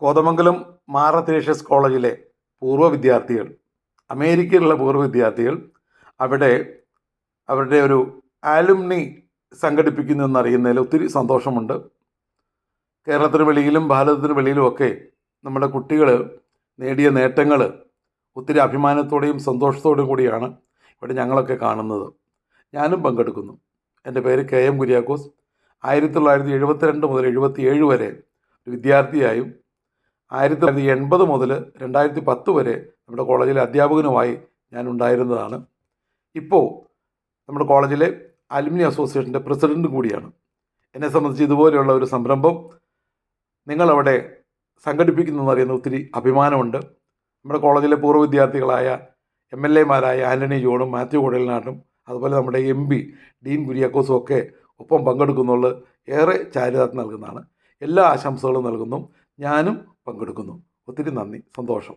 കോതമംഗലം മാർ അത്തേഷ്യസ് കോളേജിലെ പൂർവ്വ വിദ്യാർത്ഥികൾ, അമേരിക്കയിലുള്ള പൂർവ്വ വിദ്യാർത്ഥികൾ അവിടെ അവരുടെ ഒരു ആലുമിനി സംഘടിപ്പിക്കുന്നു എന്നറിയുന്നതിൽ ഒത്തിരി സന്തോഷമുണ്ട്. കേരളത്തിന് വെളിയിലും ഭാരതത്തിന് വെളിയിലുമൊക്കെ നമ്മുടെ കുട്ടികൾ നേടിയ നേട്ടങ്ങൾ ഒത്തിരി അഭിമാനത്തോടെയും സന്തോഷത്തോടും കൂടിയാണ് ഇവിടെ ഞങ്ങളൊക്കെ കാണുന്നത്. ഞാനും പങ്കെടുക്കുന്നു. എൻ്റെ പേര് KM കുര്യാക്കോസ്. 1972 മുതൽ 77 വരെ ഒരു വിദ്യാർത്ഥിയായും 1980 മുതൽ 2010 വരെ നമ്മുടെ കോളേജിലെ അധ്യാപകനുമായി ഞാൻ ഉണ്ടായിരുന്നതാണ്. ഇപ്പോൾ നമ്മുടെ കോളേജിലെ അലുമിനി അസോസിയേഷൻ്റെ പ്രസിഡൻറ്റും കൂടിയാണ്. എന്നെ സംബന്ധിച്ച് ഇതുപോലെയുള്ള ഒരു സംരംഭം നിങ്ങളവിടെ സംഘടിപ്പിക്കുന്നതെന്ന് അറിയുന്ന ഒത്തിരി അഭിമാനമുണ്ട്. നമ്മുടെ കോളേജിലെ പൂർവ്വ വിദ്യാർത്ഥികളായ MLA മാരായ ആൻ്റണി ജോണും മാത്യു കുഴൽനാടും അതുപോലെ നമ്മുടെ MP ഡീൻ കുര്യാക്കോസും ഒക്കെ ഒപ്പം പങ്കെടുക്കുന്നുള്ളത് ഏറെ ചാരിതാർത്ഥ്യം നൽകുന്നതാണ്. എല്ലാ ആശംസകളും നൽകുന്നു. ഞാനും പങ്കെടുക്കുന്നു. ഒത്തിരി നന്ദി, സന്തോഷം.